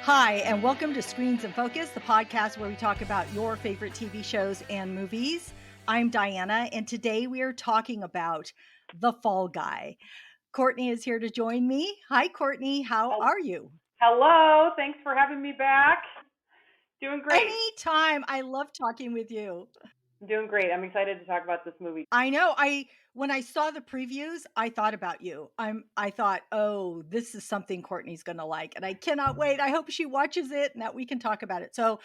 Hi, and welcome to Screens in Focus, the podcast where we talk about your favorite TV shows and movies. I'm Diana, and today we are talking about The Fall Guy. Courtney is here to join me. Hi, Courtney. How are you? Hello. Thanks for having me back. Doing great. Anytime. I love talking with you. Doing great. I'm excited to talk about this movie. I know. When I saw the previews, I thought about you. I thought, oh, this is something Courtney's gonna like, and I cannot wait. I hope she watches it and that we can talk about it. So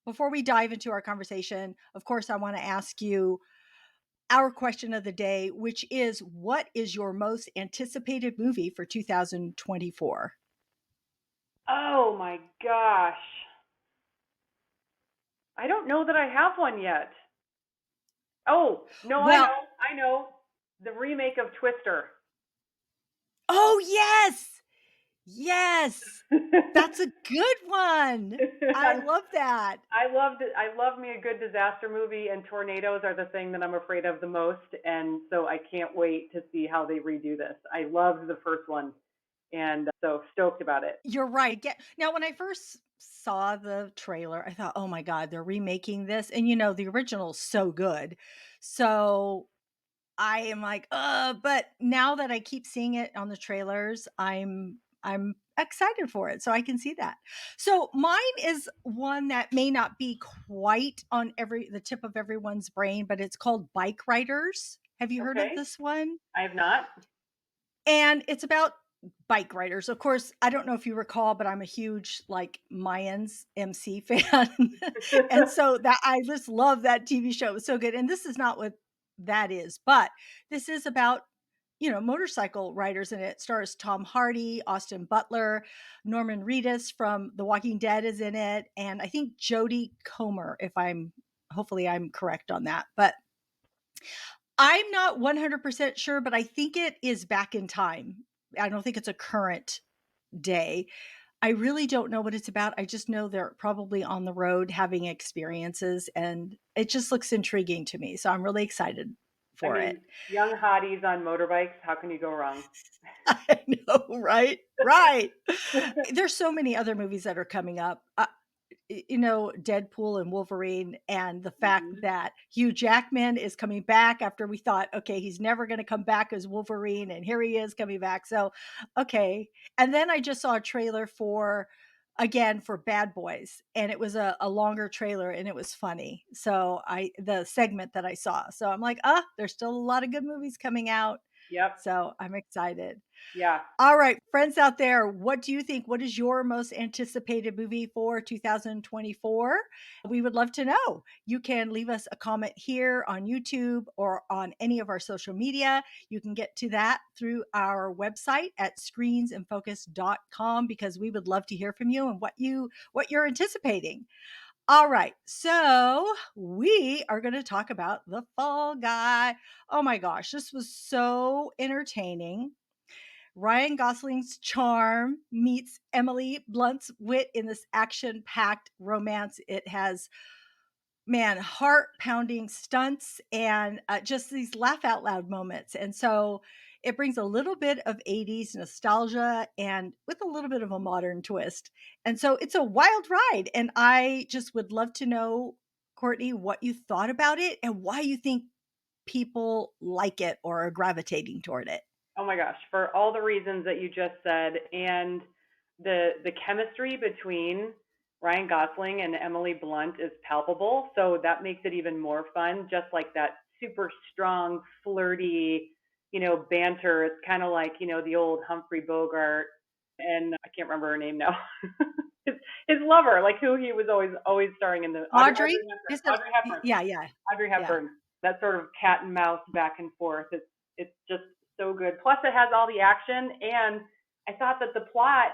before we dive into our conversation, of course, I want to ask you our question of the day, which is what is your most anticipated movie for 2024? Oh my gosh. I don't know that I have one yet. Oh, no, I Well, know. I know. The remake of Twister. oh, yes. Yes. That's a good one. I love that. I loved it. I love me a good disaster movie, and tornadoes are the thing that I'm afraid of the most. And so I can't wait to see how they redo this. I loved the first one, and so stoked about it. You're right. Now, when I first saw the trailer, I thought, oh my God, they're remaking this. And the original's so good. So I am like, but now that I keep seeing it on the trailers, I'm excited for it. So I can see that. So mine is one that may not be quite on the tip of everyone's brain, but it's called Bike Riders. Have you heard of Okay. this one? I have not. And it's about bike riders. Of course, I don't know if you recall, but I'm a huge like Mayans MC fan. And so that I just love that TV show. It was so good. And this is not what that is, but this is about motorcycle riders, and it stars Tom Hardy, Austin Butler, Norman Reedus from The Walking Dead is in it, and I think Jodie Comer, if hopefully I'm correct on that. But I'm not 100% sure, but I think it is back in time. I don't think it's a current day. I really don't know what it's about. I just know they're probably on the road having experiences, and it just looks intriguing to me. So I'm really excited I for it. mean, young hotties on motorbikes, how can you go wrong? I know, right? Right. There's so many other movies that are coming up. Deadpool and Wolverine, and the fact Mhm. that Hugh Jackman is coming back after we thought, okay, he's never going to come back as Wolverine, and here he is coming back. So, okay. And then I just saw a trailer for Bad Boys, and it was a longer trailer, and it was funny. So the segment that I saw. So I'm like, there's still a lot of good movies coming out. Yep. So I'm excited. Yeah. All right, friends out there, what do you think? What is your most anticipated movie for 2024? We would love to know. You can leave us a comment here on YouTube or on any of our social media. You can get to that through our website at screensinfocus.com, because we would love to hear from you and what you're anticipating. All right, so we are going to talk about The Fall Guy. Oh my gosh, this was so entertaining. Ryan Gosling's charm meets Emily Blunt's wit in this action packed romance. It has, man, heart pounding stunts and just these laugh out loud moments. And so it brings a little bit of 80s nostalgia and with a little bit of a modern twist. And so it's a wild ride. And I just would love to know, Courtney, what you thought about it and why you think people like it or are gravitating toward it. Oh my gosh, for all the reasons that you just said, and the chemistry between Ryan Gosling and Emily Blunt is palpable, so that makes it even more fun. Just like that super strong, flirty, banter. It's kind of like the old Humphrey Bogart, and I can't remember her name now. his, his lover, like who he was always starring in the Audrey? Audrey Hepburn. Yeah, yeah, Audrey yeah. Hepburn. That sort of cat and mouse back and forth. It's just so good. Plus, it has all the action, and I thought that the plot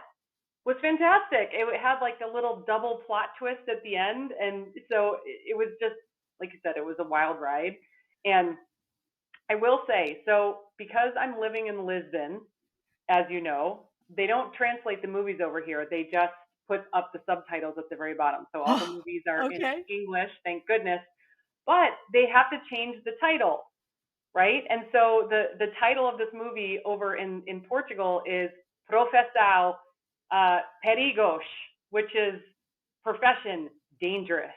was fantastic. It had like a little double plot twist at the end, and so it was just like you said, it was a wild ride. And I will say, so because I'm living in Lisbon, as you know, they don't translate the movies over here. They just put up the subtitles at the very bottom. So all the Oh, movies are in okay. English, thank goodness. But they have to change the title, right? And so the title of this movie over in Portugal is Professão Perigos. which is profession dangerous.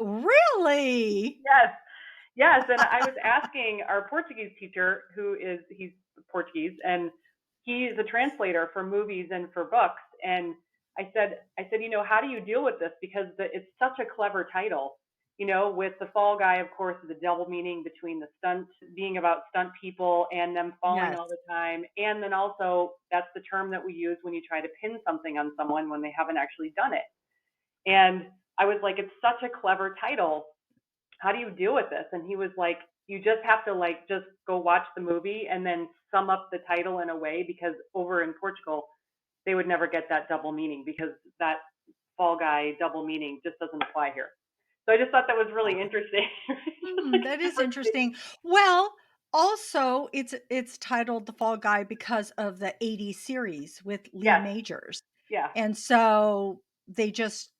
Really? Yes, yes. And I was asking our Portuguese teacher, he's Portuguese, and he's a translator for movies and for books. And I said, how do you deal with this? Because it's such a clever title. With the Fall Guy, of course, is a double meaning between the stunt being about stunt people and them falling Yes. all the time. And then also, that's the term that we use when you try to pin something on someone when they haven't actually done it. And I was like, it's such a clever title. How do you deal with this? And he was like, you just have to like just go watch the movie and then sum up the title in a way, because over in Portugal they would never get that double meaning, because that Fall Guy double meaning just doesn't apply here. So I just thought that was really interesting. Just like That a is different take. interesting. Well, also it's titled The Fall Guy because of the '80s series with Lee Yes. Majors. Yeah. And so they just,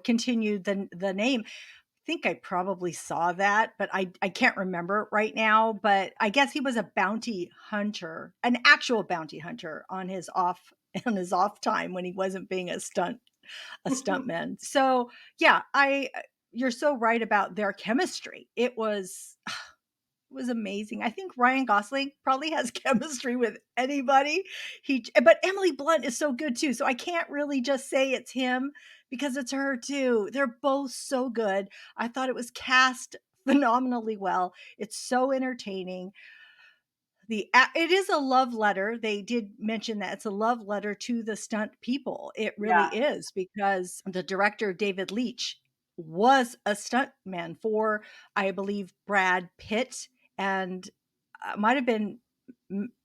continued the name. I think I probably saw that, but I can't remember right now, but I guess he was a bounty hunter, an actual bounty hunter on his off on his off time when he wasn't being a stuntman. So, yeah, I you're so right about their chemistry. It was amazing. I think Ryan Gosling probably has chemistry with anybody. But Emily Blunt is so good too. So I can't really just say it's him because it's her too. They're both so good. I thought it was cast phenomenally well. It's so entertaining. It is a love letter. They did mention that it's a love letter to the stunt people. It really Yeah. is, because the director David Leitch was a stunt man for, I believe, Brad Pitt, and might have been,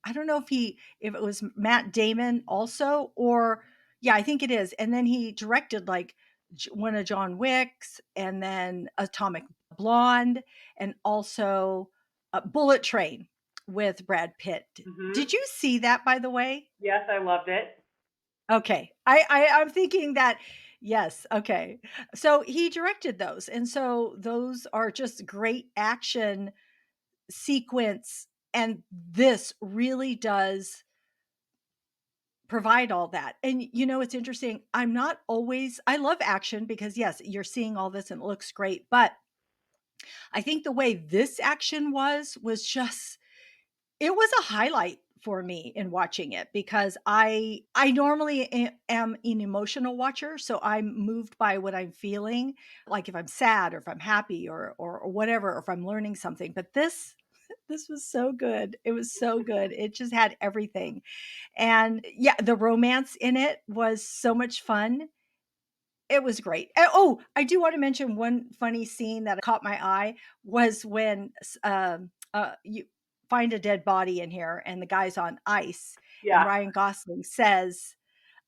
I don't know if it was Matt Damon also, or yeah, I think it is. And then he directed like one of John Wick's, and then Atomic Blonde, and also Bullet Train with Brad Pitt. Did Mhm. you see that, by the way? Yes, I loved it. Okay. I'm thinking that, yes, okay. So he directed those, and so those are just great action sequence, and this really does provide all that. And it's interesting. I love action because yes, you're seeing all this and it looks great, but I think the way this action was just, it was a highlight for me in watching it, because I normally am an emotional watcher, so I'm moved by what I'm feeling, like if I'm sad or if I'm happy, or whatever, or if I'm learning something. But this was so good. It was so good. It just had everything. And yeah, the romance in it was so much fun. It was great. Oh, I do want to mention one funny scene that caught my eye was when you find a dead body in here and the guy's on ice, and Yeah. Ryan Gosling says,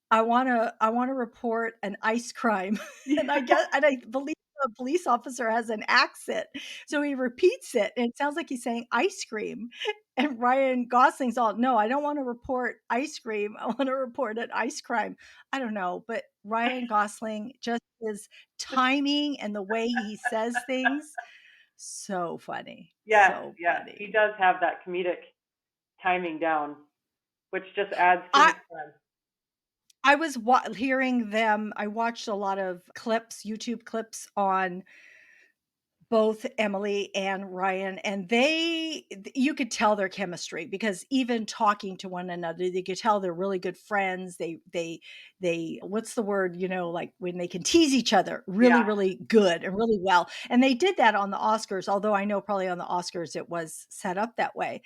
I wanna report an ice crime." And I believe the police officer has an accent, so he repeats it, and it sounds like he's saying ice cream, and Ryan Gosling's all, "No, I don't wanna report ice cream, I wanna report an ice crime." I don't know, but Ryan Gosling, just his timing and the way he says things, so funny, Yes, so yes. He funny. does have that comedic timing down, which just adds to I his fun. I was hearing them. I watched a lot of clips, YouTube clips on both Emily and Ryan, and you could tell their chemistry, because even talking to one another, you could tell they're really good friends. They what's the word, like when they can tease each other really, Yeah. really good and really well. And they did that on the Oscars, although I know probably on the Oscars it was set up that way.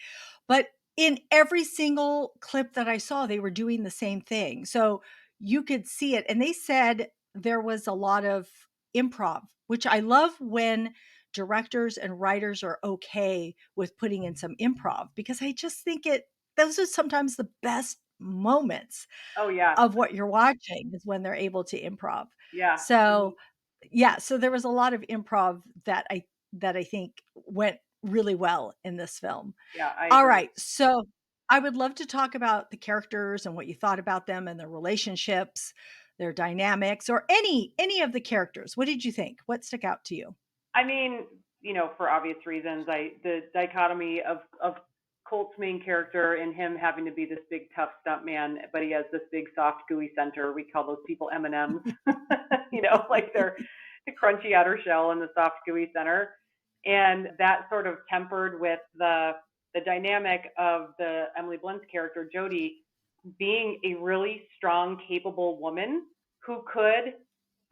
But in every single clip that I saw, they were doing the same thing. So you could see it. And they said there was a lot of improv, which I love when directors and writers are okay with putting in some improv, because I just think those are sometimes the best moments Oh, yeah. of what you're watching, is when they're able to improv. Yeah. Mhm. So, yeah, so there was a lot of improv that I think went really well in this film. Yeah, I All agree. right, so I would love to talk about the characters and what you thought about them and their relationships, their dynamics, or any of the characters. What did you think? What stuck out to you? I mean, for obvious reasons, the dichotomy of Colt's main character and him having to be this big tough stunt man, but he has this big soft gooey center. We call those people M and M's, like they're the crunchy outer shell and the soft gooey center, and that sort of tempered with the dynamic of the Emily Blunt's character Jodie being a really strong, capable woman who could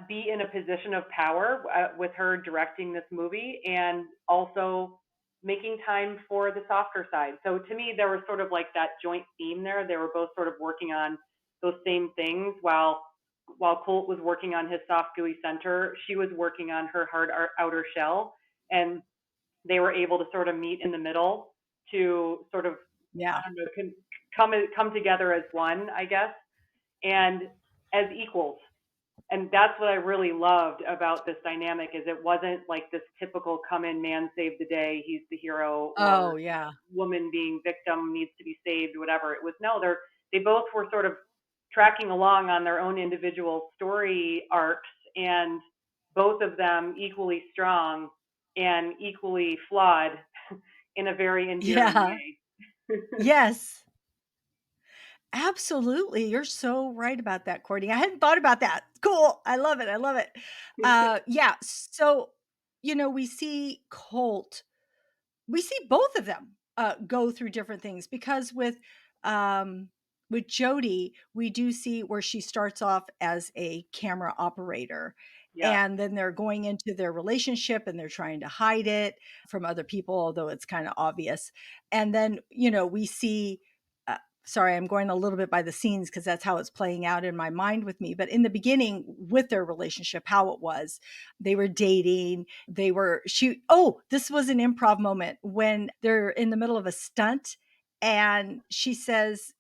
be in a position of power with her directing this movie and also making time for the softer side. So to me, there was sort of like that joint theme there. They were both sort of working on those same things while Colt was working on his soft gooey center, she was working on her hard outer shell, and they were able to sort of meet in the middle to sort of Yeah. I don't know, come together as one, I guess, and as equals. And that's what I really loved about this dynamic is it wasn't like this typical come in man save the day, he's the hero, or Oh, yeah. woman being victim needs to be saved, whatever. It was no, they both were sort of tracking along on their own individual story arcs, and both of them equally strong and equally flawed in a very endearing Yeah. way. Yes. Absolutely. You're so right about that, Courtney. I hadn't thought about that. Cool. I love it. I love it. Yeah. So, we see we see both of them go through different things because with Jody, we do see where she starts off as a camera operator, Yeah. and then they're going into their relationship and they're trying to hide it from other people, although it's kind of obvious. And then we see. Sorry, I'm going a little bit by the scenes because that's how it's playing out in my mind with me. But in the beginning, with their relationship, how it was, they were dating, this was an improv moment when they're in the middle of a stunt and he says,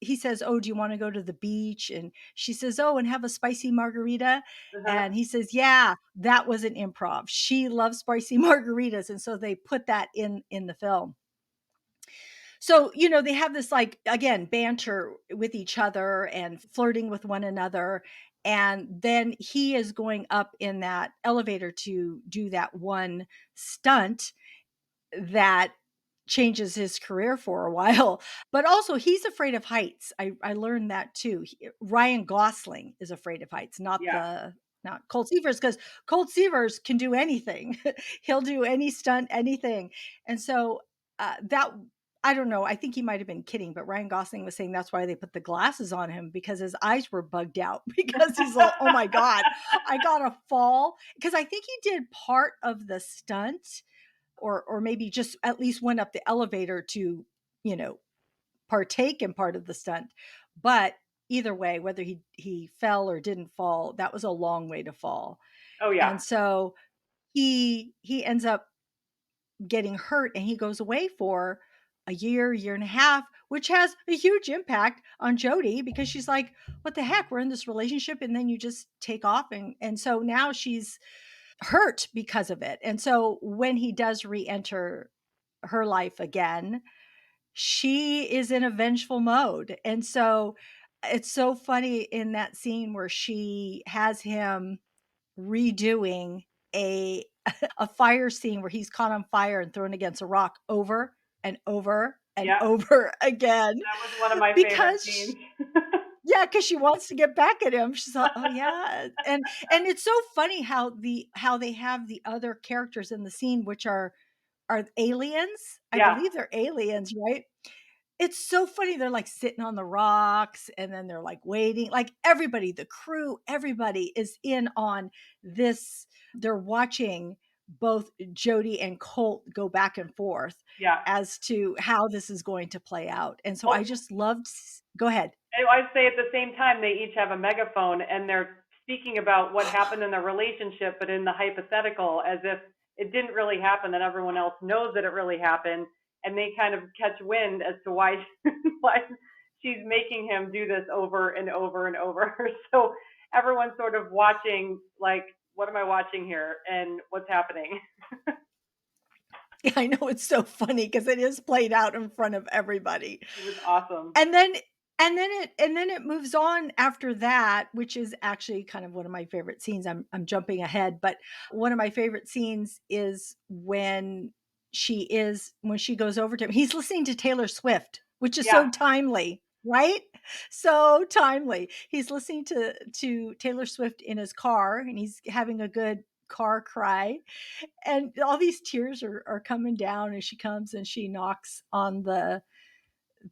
"Oh, do you want to go to the beach?" And she says, "Oh, and have a spicy margarita." Uh-huh. And he says, "Yeah, that was an improv. She loves spicy margaritas." And so they put that in the film. So, they have this, like, again, banter with each other and flirting with one another. And then he is going up in that elevator to do that one stunt that changes his career for a while. But also, he's afraid of heights. I learned that too. Ryan Gosling is afraid of heights, Yeah. not Colt Seavers, because Colt Seavers can do anything. He'll do any stunt, anything. And so that I don't know. I think he might have been kidding, but Ryan Gosling was saying that's why they put the glasses on him because his eyes were bugged out because he's all, oh my God, I gotta fall. Because I think he did part of the stunt or maybe just at least went up the elevator to, you know, partake in part of the stunt. But either way, whether he fell or didn't fall, that was a long way to fall. Oh yeah. And so he ends up getting hurt and he goes away for a year and a half, which has a huge impact on Jody because she's like, what the heck? We're in this relationship and then you just take off and so now she's hurt because of it. And so when he does re-enter her life again, she is in a vengeful mode. And so it's so funny in that scene where she has him redoing a a fire scene where he's caught on fire and thrown against a rock over and over and Yeah. over again That was one of my favorite because scenes. yeah, because she wants to get back at him. She's like, "Oh, yeah." And it's so funny how they have the other characters in the scene, which are aliens? I Yeah. believe they're aliens, right? It's so funny. They're like sitting on the rocks and then they're like waiting. Like everybody, the crew, everybody is in on this. They're watching both Jody and Colt go back and forth Yeah. as to how this is going to play out. And so I Well, just loved go ahead. I'd say at the same time they each have a megaphone and they're speaking about what happened in their relationship, but in the hypothetical, as if it didn't really happen, that everyone else knows that it really happened, and they kind of catch wind as to why why she's making him do this over and over and over. So everyone's sort of watching, like, what am I watching here, and what's happening? I know it's so funny because it is played out in front of everybody. It was awesome. And then it moves on after that, which is actually kind of one of my favorite scenes. I'm jumping ahead, but one of my favorite scenes is when she is when she goes over to him, he's listening to Taylor Swift, which is Yeah. so timely, right? So timely. He's listening to Taylor Swift in his car, and he's having a good car cry, and all these tears are coming down, and she comes and she knocks on the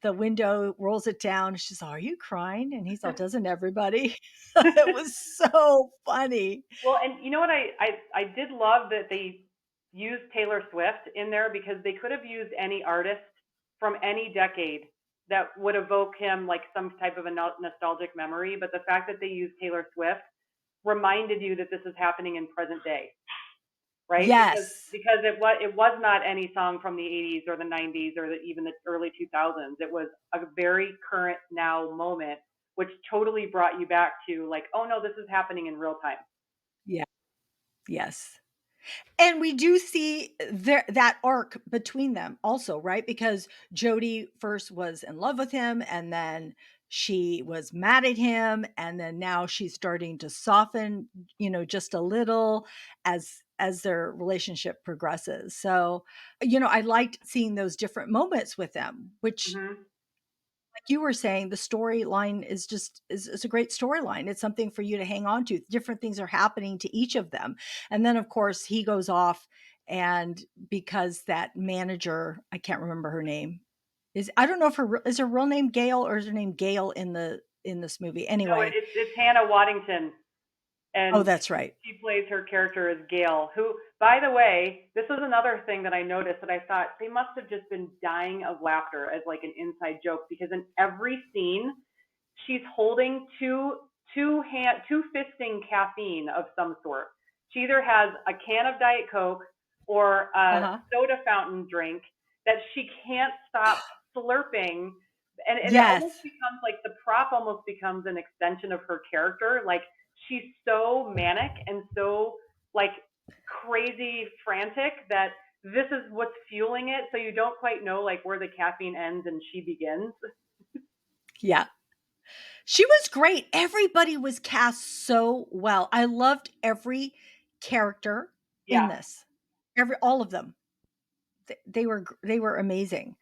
window, rolls it down. She's all, "Are you crying?" And he's all, "Doesn't everybody?" It was so funny. Well, and you know what I did love that they used Taylor Swift in there because they could have used any artist from any decade that would evoke him like some type of a nostalgic memory, but the fact that they used Taylor Swift reminded you that this is happening in present day, right? Yes. Because it was not any song from the 80s or the 90s or even the early 2000s. It was a very current now moment, which totally brought you back to like, oh no, this is happening in real time. Yeah. Yes. And we do see that arc between them also, right? Because Jody first was in love with him, and then she was mad at him, and then now she's starting to soften, just a little as their relationship progresses. So, I liked seeing those different moments with them, which, Hmm. like you were saying, the storyline is a great storyline. It's something for you to hang on to. Different things are happening to each of them. And then of course he goes off, and because that manager, I can't remember her name. I don't know if is her real name Gail, or is her name Gail in this movie. No, Anyway. it's Hannah Waddington, Oh, and that's right. she plays her character as Gail, who, by the way, this was another thing that I noticed that I thought they must have just been dying of laughter as like an inside joke because in every scene she's holding two fisting caffeine of some sort. She either has a can of Diet Coke or a Uh-huh. soda fountain drink that she can't stop slurping. And it almost Yes. becomes like the prop almost becomes an extension of her character. Like she's so manic and so like crazy frantic that this is what's fueling it. So you don't quite know like where the caffeine ends and she begins. Yeah. She was great. Everybody was cast so well. I loved every character in Yeah. this. All of them. They were amazing.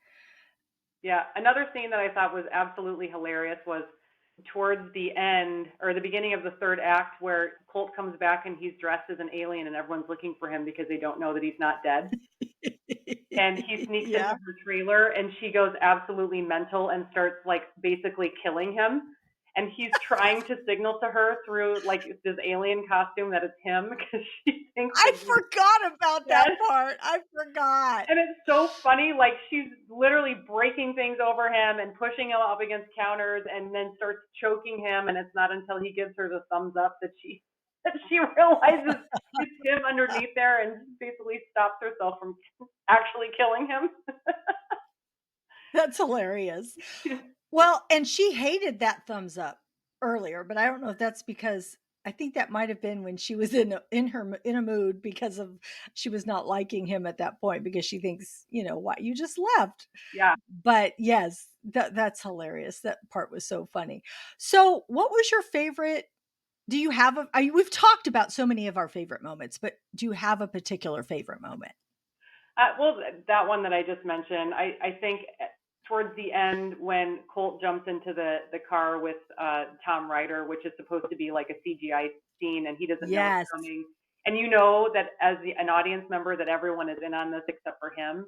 Yeah, another scene that I thought was absolutely hilarious was towards the end or the beginning of the third act where Colt comes back and he's dressed as an alien and everyone's looking for him because they don't know that he's not dead. And he sneaks into Yeah. her trailer and she goes absolutely mental and starts like basically killing him. And he's trying to signal to her through like this alien costume that it's him because she thinks I that he's forgot about dead. that part. I forgot. And it's so funny, like she's literally breaking things over him and pushing him up against counters and then starts choking him and it's not until he gives her the thumbs up that she that she realizes it's him underneath there and basically stops herself from actually killing him. That's hilarious. Well, and she hated that thumbs up earlier, but I don't know if that's because I think that might have been when she was in a mood because of she was not liking him at that point because she thinks, "What, you just left." Yeah. But yes, that's hilarious. That part was so funny. So, what was your favorite? Do you have we've talked about so many of our favorite moments, but do you have a particular favorite moment? Well, that one that I just mentioned, I think towards the end when Colt jumps into the car with Tom Ryder, which is supposed to be like a CGI scene, and he doesn't know it's Yes. coming, and you know that as an audience member that everyone is in on this except for him,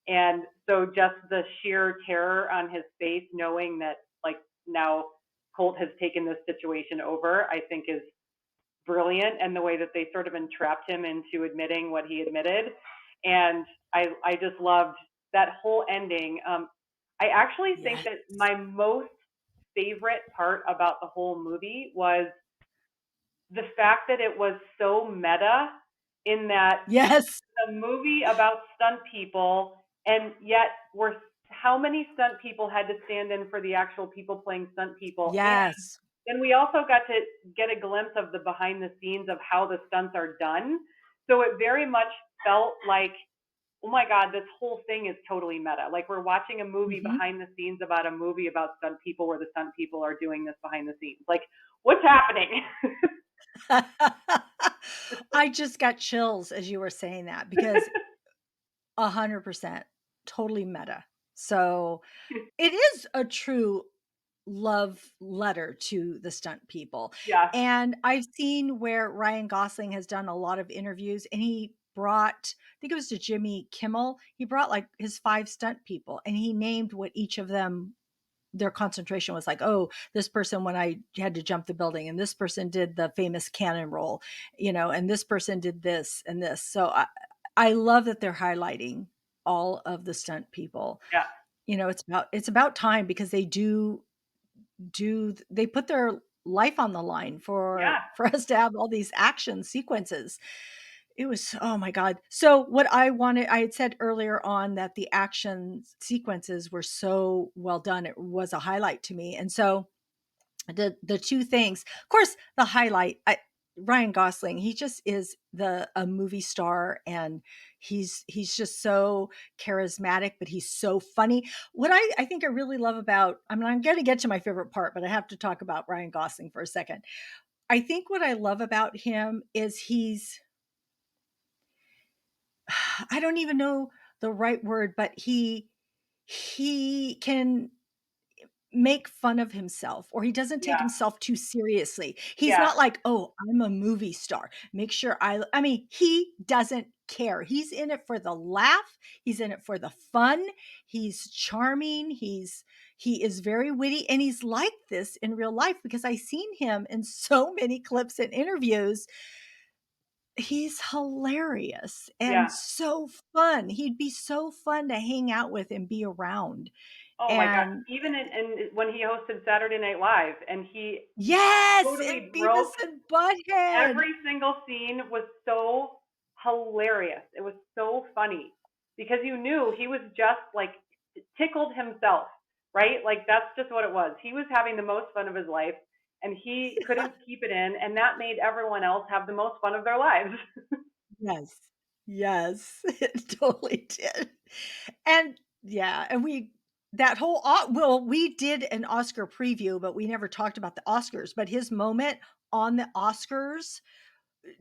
and so just the sheer terror on his face, knowing that like now Colt has taken this situation over, I think is brilliant, and the way that they sort of entrapped him into admitting what he admitted. And I just loved that whole ending. I actually think Yes. that my most favorite part about the whole movie was the fact that it was so meta in that Yes. a movie about stunt people, and yet we're how many stunt people had to stand in for the actual people playing stunt people, and Yes. then we also got to get a glimpse of the behind the scenes of how the stunts are done. So it very much felt like, oh my God, this whole thing is totally meta. Like we're watching a movie Mhm. behind the scenes about a movie about stunt people where the stunt people are doing this behind the scenes. Like, what's happening? I just got chills as you were saying that because 100%. Totally meta. So, it is a true love letter to the stunt people. Yeah, And I've seen where Ryan Gosling has done a lot of interviews and he brought, I think it was to Jimmy Kimmel, he brought like his 5 stunt people and he named what each of them their concentration was like, oh, this person when I had to jump the building, and this person did the famous cannon roll, and this person did this and this. So I love that they're highlighting all of the stunt people. yeah, It's about time because they put their life on the line for yeah, for us to have all these action sequences. It was, oh my god. So what I had said earlier on that the action sequences were so well done. It was a highlight to me. And so the two things, of course, the highlight, Ryan Gosling, he just is the a movie star and he's just so charismatic, but he's so funny. What I think I really love about, I mean, I'm going to get to my favorite part, but I have to talk about Ryan Gosling for a second. I think what I love about him is I don't even know the right word, but he can make fun of himself or he doesn't take yeah, himself too seriously. He's yeah, not like, "Oh, I'm a movie star. Make sure I mean, he doesn't care. He's in it for the laugh, he's in it for the fun. He's charming, he is very witty and he's like this in real life because I seen him in so many clips and interviews. He's hilarious and yeah. so fun. He'd be so fun to hang out with and be around. Oh my God. And Even in when he hosted Saturday Night Live and he yes, and totally Beavis broke and Butthead. every single scene was so hilarious. It was so funny because you knew he was just like tickled himself, right? Like that's just what it was. He was having the most fun of his life and he couldn't keep it in and that made everyone else have the most fun of their lives. Yes. Yes, it totally did. And yeah, and we did an Oscar preview, but we never talked about the Oscars, but his moment on the Oscars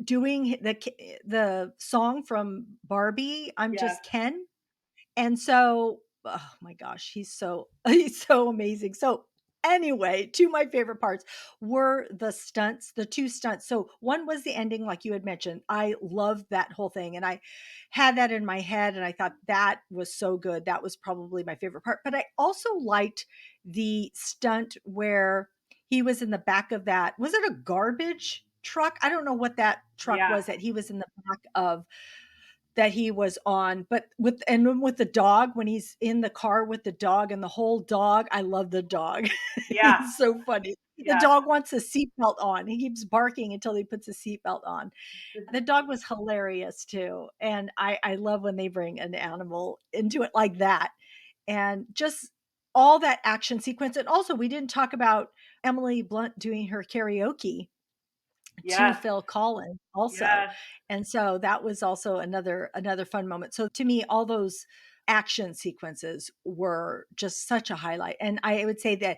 doing the song from Barbie, I'm Yeah. Just Ken. And so, oh my gosh, he's so he's so amazing. So anyway, two of my favorite parts were the stunts, the two stunts. So one was the ending, like you had mentioned. I loved that whole thing. And I had that in my head and I thought that was so good. That was probably my favorite part. But I also liked the stunt where he was in the back of that. Was it a garbage truck? I don't know what that truck Yeah. was that he was in the back of that he was on, but with the dog, when he's in the car with the dog and the whole dog, I love the dog. Yeah. He's so funny. The Yeah. dog wants a seatbelt on. He keeps barking until he puts a seatbelt on. The dog was hilarious too. And I love when they bring an animal into it like that. And just all that action sequence. And also we didn't talk about Emily Blunt doing her karaoke to Yes. Phil Collins also. Yes. And so that was also another fun moment. So to me, all those action sequences were just such a highlight. And I would say that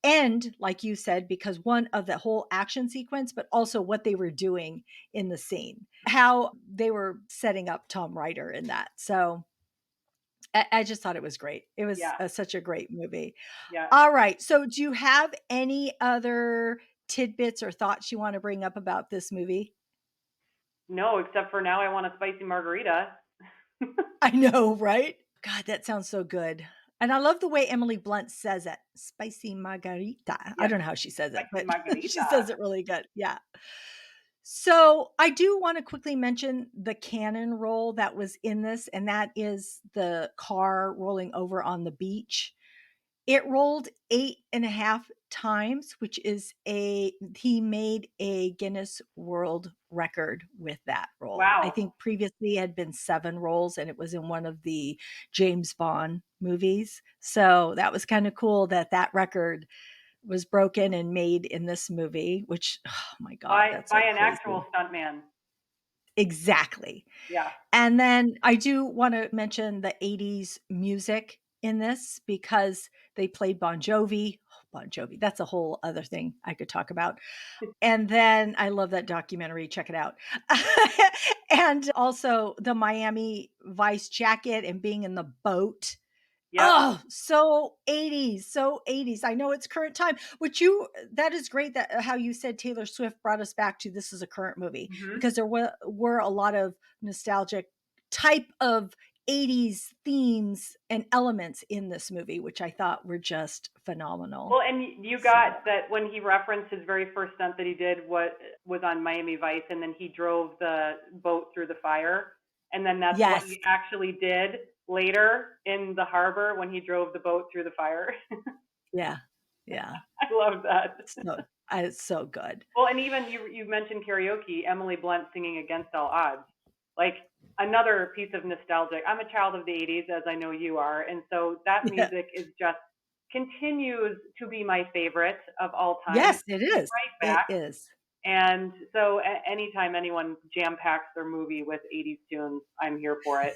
end, like you said, because one of the whole action sequence, but also what they were doing in the scene, how they were setting up Tom Ryder in that. So I just thought it was great. It was Yeah. such a great movie. Yeah. All right. So, do you have any other tidbits or thoughts you want to bring up about this movie? No, except for now I want a spicy margarita. I know, right? God, that sounds so good. And I love the way Emily Blunt says it. Spicy margarita. I Yes, don't know how she says it, spicy but she margarita. says it really good. Yeah. So I do want to quickly mention the cannon roll that was in this, and that is the car rolling over on the beach. It rolled 8.5 times, which is he made a Guinness World Record with that roll. I Wow. think previously it had been 7 rolls, and it was in one of the James Bond movies. So that was kind of cool that that record was broken and made in this movie, which, oh my god, that's By like an actual crazy. stuntman. Exactly. Yeah. And then I do wanna mention the '80s music in this because they played Bon Jovi. Bon Jovi. That's a whole other thing I could talk about. And then I love that documentary, check it out. And also the Miami Vice jacket and being in the boat. Yep. Oh, so 80s, so 80s. I know it's current time, which you that is great that how you said Taylor Swift brought us back to this is a current movie Hmm. because there were a lot of nostalgic type of 80s themes and elements in this movie, which I thought were just phenomenal. Well, and you So, got that when he referenced his very first stunt that he did, what was on Miami Vice, and then he drove the boat through the fire, and then that's what yes. he actually did later in the harbor when he drove the boat through the fire. Yeah. Yeah. I love that. So, it's so good. Well, and even you mentioned karaoke, Emily Blunt singing "Against All Odds," like another piece of nostalgic. I'm a child of the '80s, as I know you are, and so that Yeah. music is just continues to be my favorite of all time. It Yes, it comes is. right It back, is. and so anytime anyone jam packs their movie with '80s tunes, I'm here for it.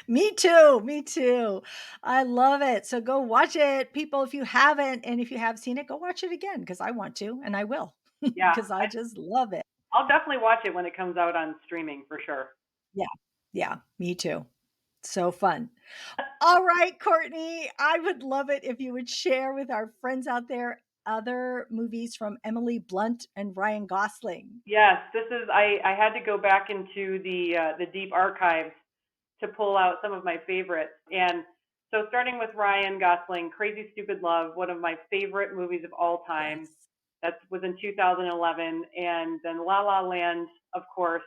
Me too, me too. I love it. So go watch it, people, if you haven't, and if you have seen it, go watch it again because I want to, and I will, Yeah, because I just love it. I'll definitely watch it when it comes out on streaming for sure. Yeah, yeah, me too. So fun. All right, Courtney, I would love it if you would share with our friends out there other movies from Emily Blunt and Ryan Gosling. Yes, this is. I had to go back into the deep archives to pull out some of my favorites. And so, starting with Ryan Gosling, Crazy Stupid Love, one of my favorite movies of all time. Yes. That was in 2011, and then La La Land, of course,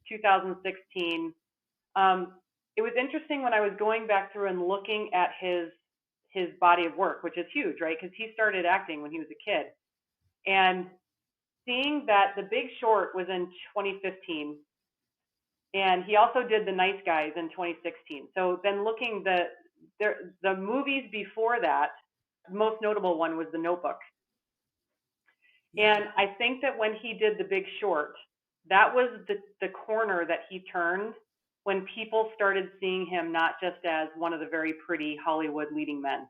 2016. It was interesting when I was going back through and looking at his body of work, which is huge, right? Because he started acting when he was a kid, and seeing that The Big Short was in 2015, and he also did The Nice Guys in 2016. So then looking the movies before that, the most notable one was The Notebook. Yeah. And I think that when he did The Big Short, that was the corner that he turned when people started seeing him not just as one of the very pretty Hollywood leading men,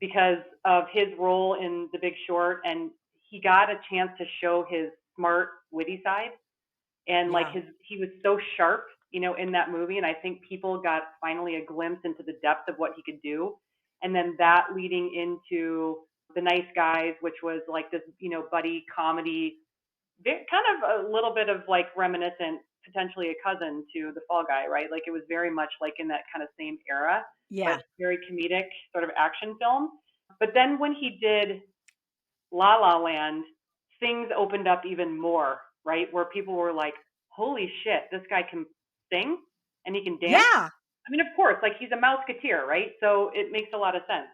because of his role in The Big Short, and he got a chance to show his smart, witty side, and like Yeah. he was so sharp, in that movie, and I think people got finally a glimpse into the depth of what he could do, and then that leading into The Nice Guys, which was like this, buddy comedy, kind of a little bit of like reminiscent, potentially a cousin to The Fall Guy, right? Like it was very much like in that kind of same era, but Yeah. very comedic sort of action film. But then when he did La La Land, things opened up even more, right? Where people were like, holy shit, this guy can sing and he can dance. Yeah. I mean, of course, like he's a Mouseketeer, right? So it makes a lot of sense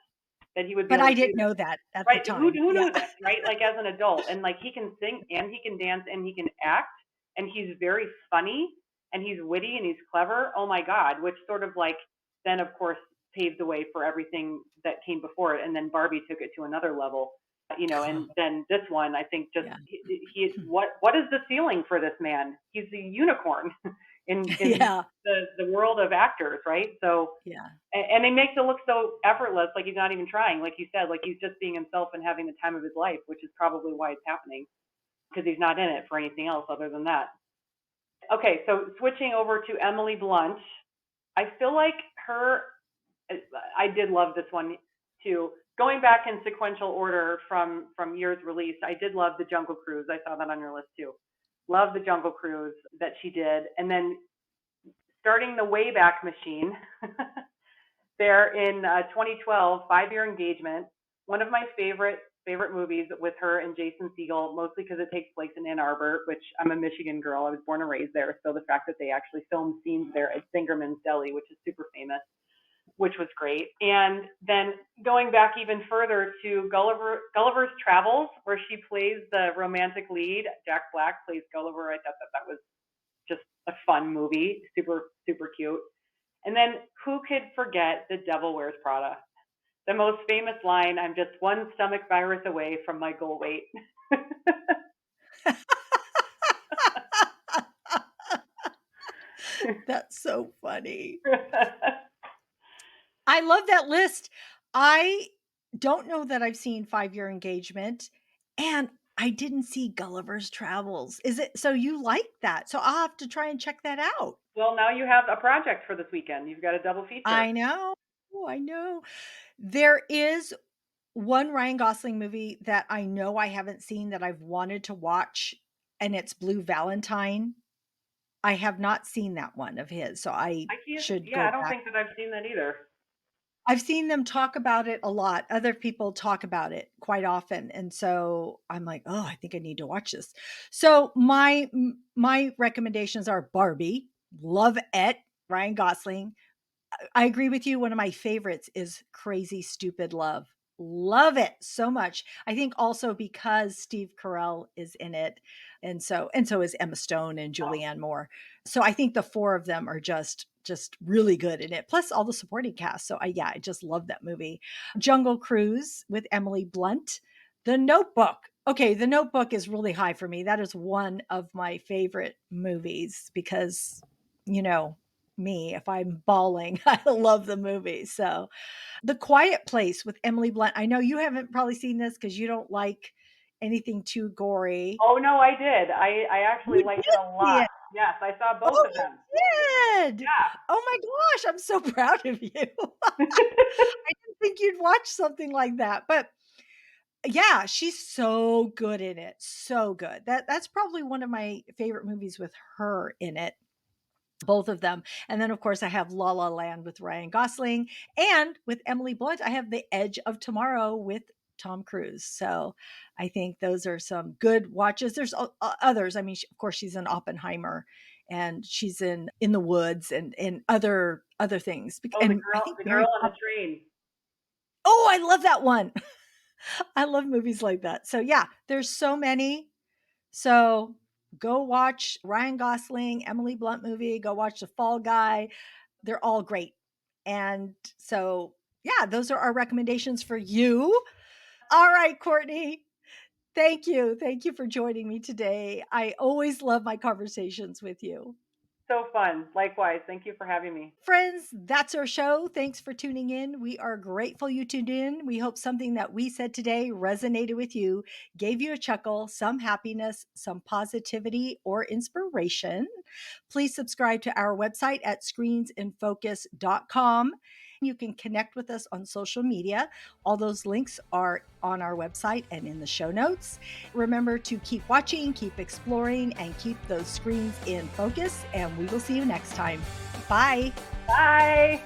that he would be But able I to do didn't that, know that at the right? Who, time. who Yeah. knew this, right? Like as an adult. And like he can sing and he can dance and he can act and he's very funny and he's witty and he's clever. Oh my God, which sort of like then, of course, paved the way for everything that came before it. And then Barbie took it to another level, and then this one, I think just Yeah. what is the ceiling for this man? He's a unicorn in Yeah. the world of actors, right? So, Yeah. and he makes it look so effortless, like he's not even trying, like you said, like he's just being himself and having the time of his life, which is probably why it's happening because he's not in it for anything else other than that. Okay, so switching over to Emily Blunt, I feel like her. I did love this one too. Going back in sequential order from years released, I did love the Jungle Cruise. I saw that on your list too. Love the Jungle Cruise that she did, and then starting the Wayback Machine there in 2012, 5 Year Engagement. One of my favorite movies with her and Jason Segel, mostly because it takes place in Ann Arbor, which I'm a Michigan girl. I was born and raised there, so the fact that they actually filmed scenes there at Singerman's Deli, which is super famous, which was great. And then going back even further to Gulliver's Travels, where she plays the romantic lead. Jack Black plays Gulliver. I thought that was just a fun movie, super, super cute. And then who could forget The Devil Wears Prada? The most famous line, I'm just one stomach virus away from my goal weight. That's so funny. I love that list. I don't know that I've seen 5-Year Engagement, and I didn't see Gulliver's Travels. Is it so you like that? So I'll have to try and check that out. Well, now you have a project for this weekend. You've got a double feature. I know. I know. There is one Ryan Gosling movie that I know I haven't seen that I've wanted to watch, and it's Blue Valentine. I have not seen that one of his, so I I can't, should yeah, I go don't back. think that I've seen that either. I've seen them talk about it a lot. Other people talk about it quite often, and so I'm like, "Oh, I think I need to watch this." So my recommendations are Barbie, love it, Ryan Gosling. I agree with you. One of my favorites is Crazy Stupid Love. Love it so much. I think also because Steve Carell is in it, and so is Emma Stone and Oh, Julianne Moore. So I think the four of them are just really good in it. Plus all the supporting cast. So I just love that movie. Jungle Cruise with Emily Blunt. The Notebook. Okay, The Notebook is really high for me. That is one of my favorite movies because you know, me, if I'm bawling, I love the movie. So, The Quiet Place with Emily Blunt. I know you haven't probably seen this because you don't like anything too gory. oh no, I did. I actually You like it did a see lot. it. Yes, I saw both Oh, of them. you did. Yeah. Oh my gosh, I'm so proud of you. I didn't think you'd watch something like that. But yeah, she's so good in it. So good. That's probably one of my favorite movies with her in it. Both of them. And then, of course, I have La La Land with Ryan Gosling. And with Emily Blunt, I have The Edge of Tomorrow with Tom Cruise. So I think those are some good watches. There's others. I mean, of course, she's in Oppenheimer and she's in the woods and other things. Oh, And I think the girl Mary on the Poppins. train. Oh, I love that one. I love movies like that. So yeah, there's so many. So go watch Ryan Gosling, Emily Blunt movie. Go watch The Fall Guy. They're all great. And so, yeah, those are our recommendations for you. All right, Courtney. Thank you. Thank you for joining me today. I always love my conversations with you. So fun. Likewise. Thank you for having me. Friends, that's our show. Thanks for tuning in. We are grateful you tuned in. We hope something that we said today resonated with you, gave you a chuckle, some happiness, some positivity, or inspiration. Please subscribe to our website at screensinfocus.com. You can connect with us on social media. All those links are on our website and in the show notes. Remember to keep watching, keep exploring, and keep those screens in focus. And we will see you next time. Bye. Bye.